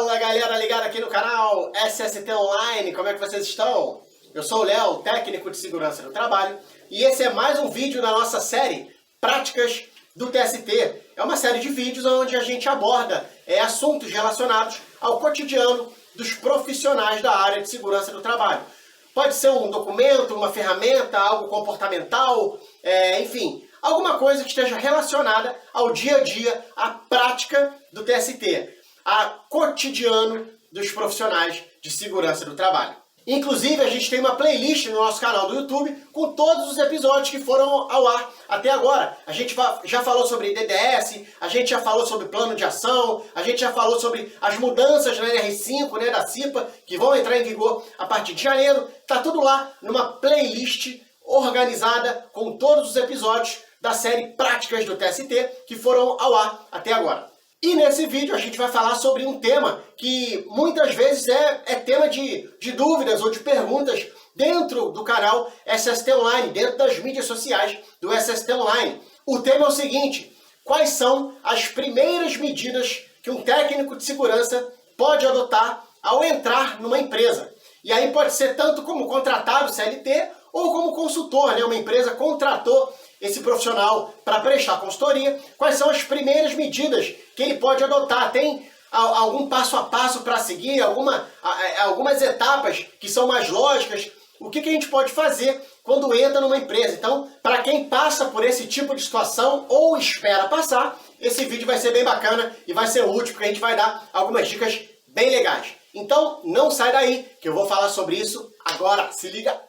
Fala galera ligada aqui no canal SST Online, como é que vocês estão? Eu sou o Léo, técnico de segurança do trabalho, e esse é mais um vídeo da nossa série Práticas do TST. É uma série de vídeos onde a gente aborda assuntos relacionados ao cotidiano dos profissionais da área de segurança do trabalho. Pode ser um documento, uma ferramenta, algo comportamental, enfim, alguma coisa que esteja relacionada ao dia a dia, à prática do TST, a cotidiano dos profissionais de segurança do trabalho. Inclusive, a gente tem uma playlist no nosso canal do YouTube com todos os episódios que foram ao ar até agora. A gente já falou sobre DDS, a gente já falou sobre plano de ação, a gente já falou sobre as mudanças na NR5, da CIPA, que vão entrar em vigor a partir de janeiro. Tá tudo lá numa playlist organizada com todos os episódios da série Práticas do TST que foram ao ar até agora. E nesse vídeo a gente vai falar sobre um tema que muitas vezes é tema de dúvidas ou de perguntas dentro do canal SST Online, dentro das mídias sociais do SST Online. O tema é o seguinte: quais são as primeiras medidas que um técnico de segurança pode adotar ao entrar numa empresa? E aí pode ser tanto como contratado CLT ou como consultor, uma empresa contratou esse profissional para prestar consultoria. Quais são as primeiras medidas que ele pode adotar? Tem algum passo a passo para seguir, algumas etapas que são mais lógicas? O que a gente pode fazer quando entra numa empresa? Então, para quem passa por esse tipo de situação ou espera passar, esse vídeo vai ser bem bacana e vai ser útil, porque a gente vai dar algumas dicas bem legais. Então, não sai daí, que eu vou falar sobre isso agora. Se liga!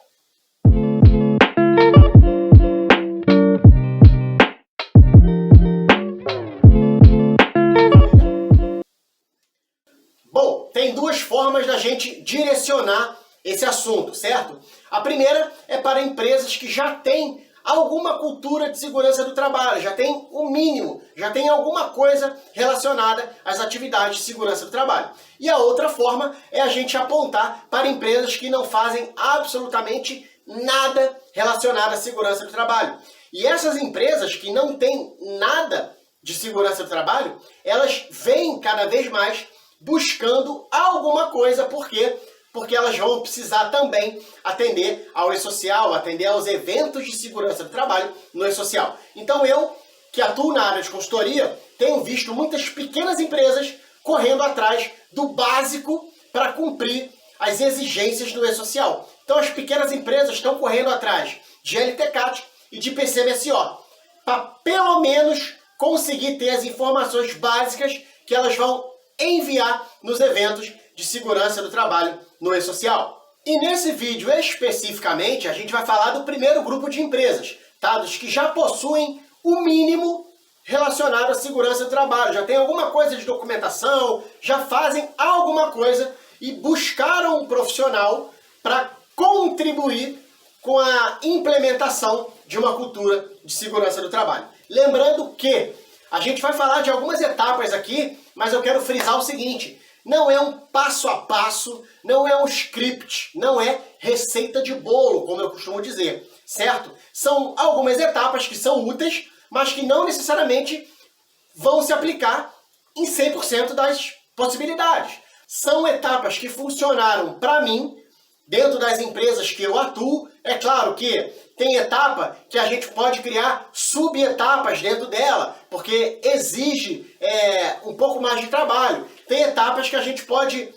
Bom, tem duas formas da gente direcionar esse assunto, certo? A primeira é para empresas que já têm alguma cultura de segurança do trabalho, já tem o mínimo, já tem alguma coisa relacionada às atividades de segurança do trabalho. E a outra forma é a gente apontar para empresas que não fazem absolutamente nada relacionado à segurança do trabalho. E essas empresas que não têm nada de segurança do trabalho, elas vêm cada vez mais buscando alguma coisa. Por quê? Porque elas vão precisar também atender ao e-social, atender aos eventos de segurança do trabalho no e-social. Então eu, que atuo na área de consultoria, tenho visto muitas pequenas empresas correndo atrás do básico para cumprir as exigências do e-social. Então as pequenas empresas estão correndo atrás de LTCAT e de PCMSO, para pelo menos conseguir ter as informações básicas que elas vão enviar nos eventos de segurança do trabalho no e-social. E nesse vídeo especificamente a gente vai falar do primeiro grupo de empresas, tá? Dos que já possuem o mínimo relacionado à segurança do trabalho, já tem alguma coisa de documentação, já fazem alguma coisa e buscaram um profissional para contribuir com a implementação de uma cultura de segurança do trabalho. Lembrando que a gente vai falar de algumas etapas aqui, mas eu quero frisar o seguinte: não é um passo a passo, não é um script, não é receita de bolo, como eu costumo dizer, certo? São algumas etapas que são úteis, mas que não necessariamente vão se aplicar em 100% das possibilidades. São etapas que funcionaram para mim, dentro das empresas que eu atuo. É claro que tem etapa que a gente pode criar subetapas dentro dela, porque exige um pouco mais de trabalho. Tem etapas que a gente pode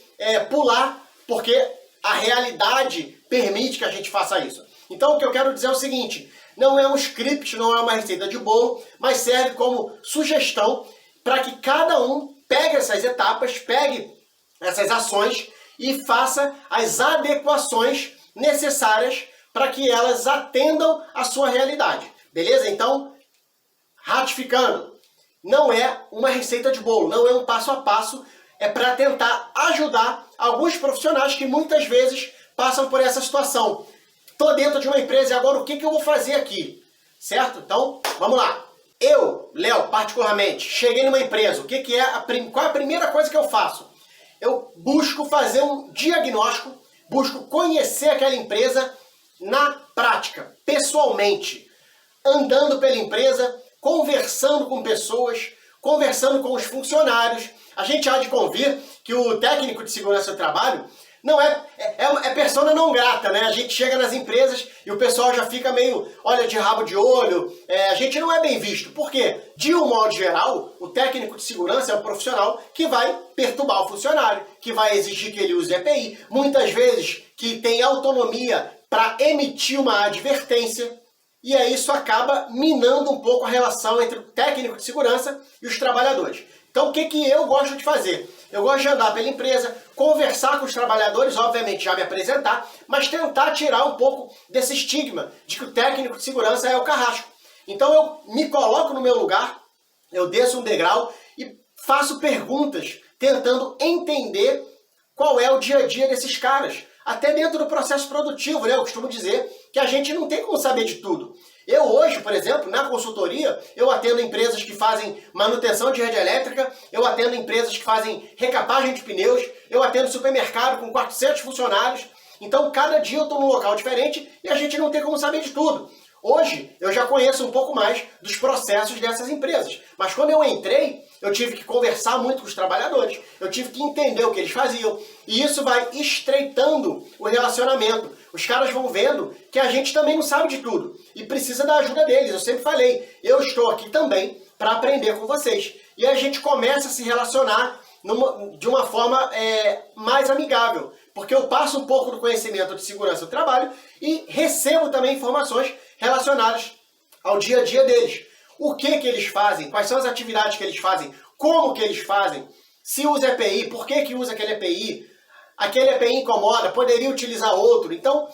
pular, porque a realidade permite que a gente faça isso. Então o que eu quero dizer é o seguinte: não é um script, não é uma receita de bolo, mas serve como sugestão para que cada um pegue essas etapas, pegue essas ações e faça as adequações necessárias para que elas atendam a sua realidade. Beleza? Então, ratificando, não é uma receita de bolo, não é um passo a passo, é para tentar ajudar alguns profissionais que muitas vezes passam por essa situação. Estou dentro de uma empresa e agora o que eu vou fazer aqui? Certo? Então, vamos lá. Eu, Léo, particularmente, cheguei numa empresa. Qual é a primeira coisa que eu faço? Eu busco fazer um diagnóstico, busco conhecer aquela empresa na prática, pessoalmente, andando pela empresa, conversando com pessoas, conversando com os funcionários, A gente há de convir que o técnico de segurança do trabalho não é persona não grata, né? A gente chega nas empresas e o pessoal já fica meio, olha, de rabo de olho, a gente não é bem visto. Por quê? De um modo geral, o técnico de segurança é o profissional que vai perturbar o funcionário, que vai exigir que ele use EPI, muitas vezes que tem autonomia para emitir uma advertência, e aí isso acaba minando um pouco a relação entre o técnico de segurança e os trabalhadores. Então o que eu gosto de fazer? Eu gosto de andar pela empresa, conversar com os trabalhadores, obviamente já me apresentar, mas tentar tirar um pouco desse estigma de que o técnico de segurança é o carrasco. Então eu me coloco no meu lugar, eu desço um degrau e faço perguntas, tentando entender qual é o dia a dia desses caras. Até dentro do processo produtivo, né? Eu costumo dizer que a gente não tem como saber de tudo. Eu hoje, por exemplo, na consultoria, eu atendo empresas que fazem manutenção de rede elétrica, eu atendo empresas que fazem recapagem de pneus, eu atendo supermercado com 400 funcionários. Então, cada dia eu estou num local diferente e a gente não tem como saber de tudo. Hoje, eu já conheço um pouco mais dos processos dessas empresas. Mas quando eu entrei, eu tive que conversar muito com os trabalhadores. Eu tive que entender o que eles faziam. E isso vai estreitando o relacionamento. Os caras vão vendo que a gente também não sabe de tudo. E precisa da ajuda deles. Eu sempre falei, eu estou aqui também para aprender com vocês. E a gente começa a se relacionar de uma forma mais amigável. Porque eu passo um pouco do conhecimento de segurança do trabalho e recebo também informações relacionadas ao dia a dia deles. O que eles fazem, quais são as atividades que eles fazem, como que eles fazem, se usa EPI, por que usa aquele EPI incomoda, poderia utilizar outro. Então,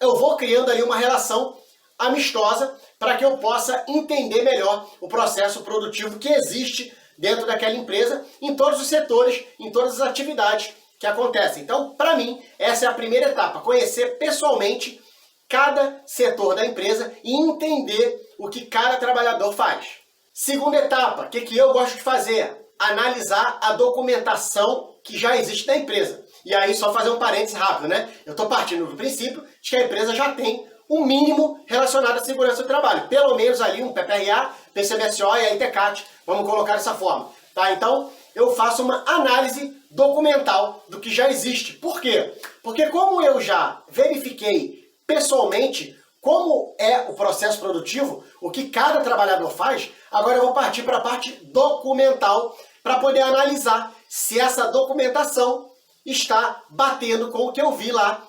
eu vou criando ali uma relação amistosa para que eu possa entender melhor o processo produtivo que existe dentro daquela empresa, em todos os setores, em todas as atividades que acontecem. Então, para mim, essa é a primeira etapa, conhecer pessoalmente cada setor da empresa e entender o que cada trabalhador faz. Segunda etapa, o que eu gosto de fazer? Analisar a documentação que já existe da empresa. E aí, só fazer um parênteses rápido, né? Eu estou partindo do princípio de que a empresa já tem um mínimo relacionado à segurança do trabalho. Pelo menos ali um PPRA, PCMSO e a ITCAT, vamos colocar dessa forma. Tá? Então, eu faço uma análise documental do que já existe. Por quê? Porque como eu já verifiquei pessoalmente como é o processo produtivo, o que cada trabalhador faz, agora eu vou partir para a parte documental para poder analisar se essa documentação está batendo com o que eu vi lá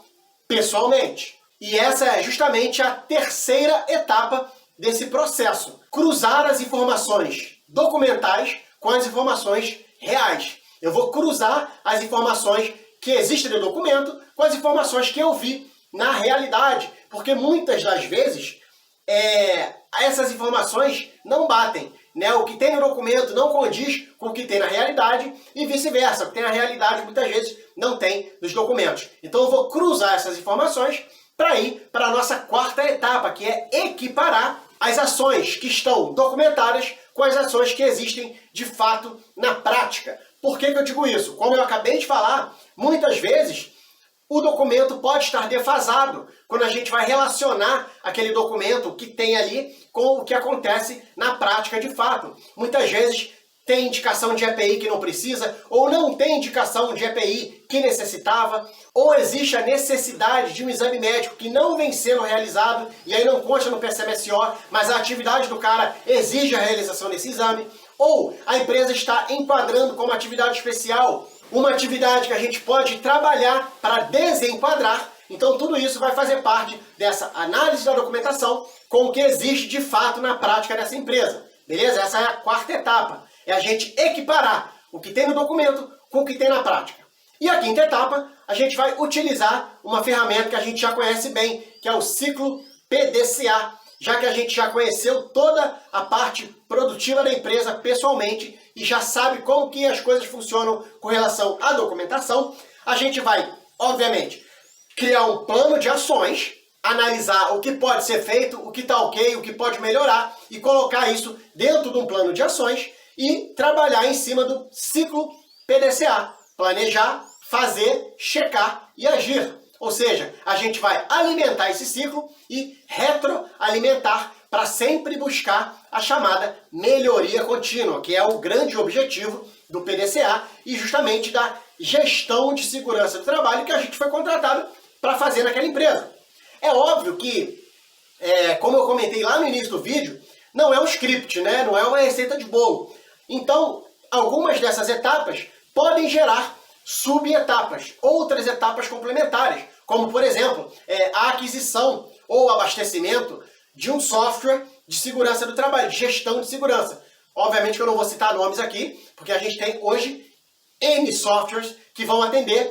pessoalmente. E essa é justamente a terceira etapa desse processo. Cruzar as informações documentais com as informações reais. Eu vou cruzar as informações que existem no documento com as informações que eu vi na realidade, porque muitas das vezes essas informações não batem, né? O que tem no documento não condiz com o que tem na realidade e vice-versa. O que tem na realidade muitas vezes não tem nos documentos. Então eu vou cruzar essas informações para ir para a nossa quarta etapa, que é equiparar as ações que estão documentadas com as ações que existem de fato na prática. Por que eu digo isso? Como eu acabei de falar, muitas vezes o documento pode estar defasado quando a gente vai relacionar aquele documento que tem ali com o que acontece na prática de fato. Muitas vezes tem indicação de EPI que não precisa, ou não tem indicação de EPI que necessitava, ou existe a necessidade de um exame médico que não vem sendo realizado, e aí não consta no PCMSO, mas a atividade do cara exige a realização desse exame, ou a empresa está enquadrando como atividade especial, uma atividade que a gente pode trabalhar para desenquadrar. Então tudo isso vai fazer parte dessa análise da documentação com o que existe de fato na prática dessa empresa. Beleza? Essa é a quarta etapa. É a gente equiparar o que tem no documento com o que tem na prática. E a quinta etapa, a gente vai utilizar uma ferramenta que a gente já conhece bem, que é o ciclo PDCA, já que a gente já conheceu toda a parte produtiva da empresa pessoalmente e já sabe como que as coisas funcionam com relação à documentação, a gente vai, obviamente, criar um plano de ações, analisar o que pode ser feito, o que está ok, o que pode melhorar e colocar isso dentro de um plano de ações e trabalhar em cima do ciclo PDCA. Planejar, fazer, checar e agir. Ou seja, a gente vai alimentar esse ciclo e retroalimentar para sempre buscar a chamada melhoria contínua, que é o grande objetivo do PDCA e justamente da gestão de segurança do trabalho que a gente foi contratado para fazer naquela empresa. É óbvio que, como eu comentei lá no início do vídeo, não é um script, né? Não é uma receita de bolo. Então, algumas dessas etapas podem gerar subetapas, outras etapas complementares, como, por exemplo, a aquisição ou abastecimento de um software de segurança do trabalho, de gestão de segurança. Obviamente que eu não vou citar nomes aqui, porque a gente tem hoje N softwares que vão atender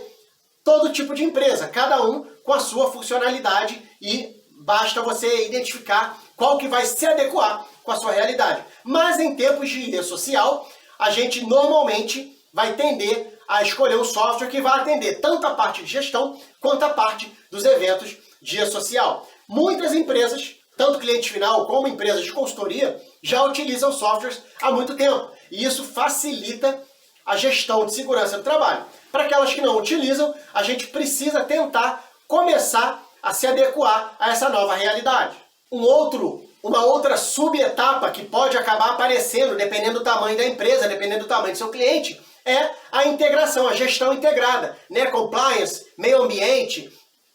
todo tipo de empresa, cada um com a sua funcionalidade e basta você identificar qual que vai se adequar com a sua realidade. Mas em tempos de rede social, a gente normalmente vai tender a escolher um software que vai atender tanto a parte de gestão quanto a parte dos eventos de rede social. Muitas empresas, tanto cliente final como empresas de consultoria, já utilizam softwares há muito tempo. E isso facilita a gestão de segurança do trabalho. Para aquelas que não utilizam, a gente precisa tentar começar a se adequar a essa nova realidade. Uma outra subetapa que pode acabar aparecendo, dependendo do tamanho da empresa, dependendo do tamanho do seu cliente, é a integração, a gestão integrada, né? Compliance, meio ambiente,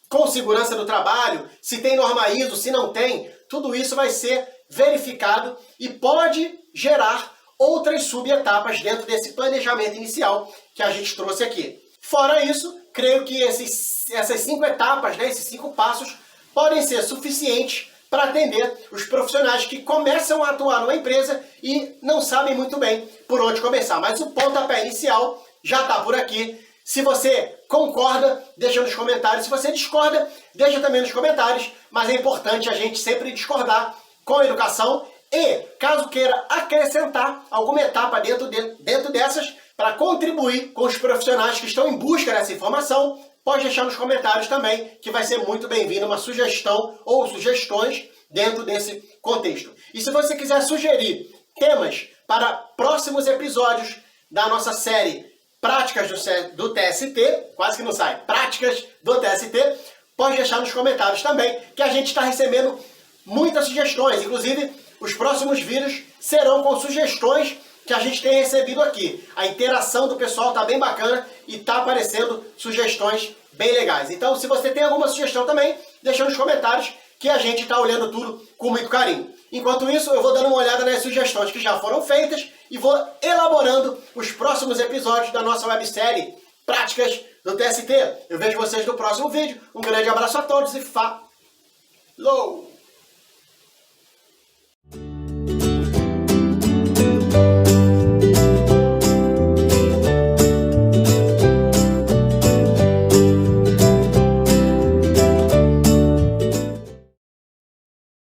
com segurança do trabalho, se tem norma ISO, se não tem, tudo isso vai ser verificado e pode gerar outras subetapas dentro desse planejamento inicial que a gente trouxe aqui. Fora isso, creio que essas 5 etapas, né, esses 5 passos, podem ser suficientes para atender os profissionais que começam a atuar numa empresa e não sabem muito bem por onde começar. Mas o pontapé inicial já está por aqui. Se você concorda, deixa nos comentários. Se você discorda, deixa também nos comentários. Mas é importante a gente sempre discordar com educação. E, caso queira acrescentar alguma etapa dentro dessas, para contribuir com os profissionais que estão em busca dessa informação, pode deixar nos comentários também, que vai ser muito bem-vindo uma sugestão ou sugestões dentro desse contexto. E se você quiser sugerir temas para próximos episódios da nossa série Práticas do TST, quase que não sai, Práticas do TST, pode deixar nos comentários também, que a gente está recebendo muitas sugestões. Inclusive, os próximos vídeos serão com sugestões que a gente tem recebido aqui. A interação do pessoal está bem bacana e está aparecendo sugestões bem legais. Então, se você tem alguma sugestão também, deixa nos comentários que a gente está olhando tudo com muito carinho. Enquanto isso, eu vou dando uma olhada nas sugestões que já foram feitas e vou elaborando os próximos episódios da nossa websérie Práticas do TST. Eu vejo vocês no próximo vídeo. Um grande abraço a todos e falou!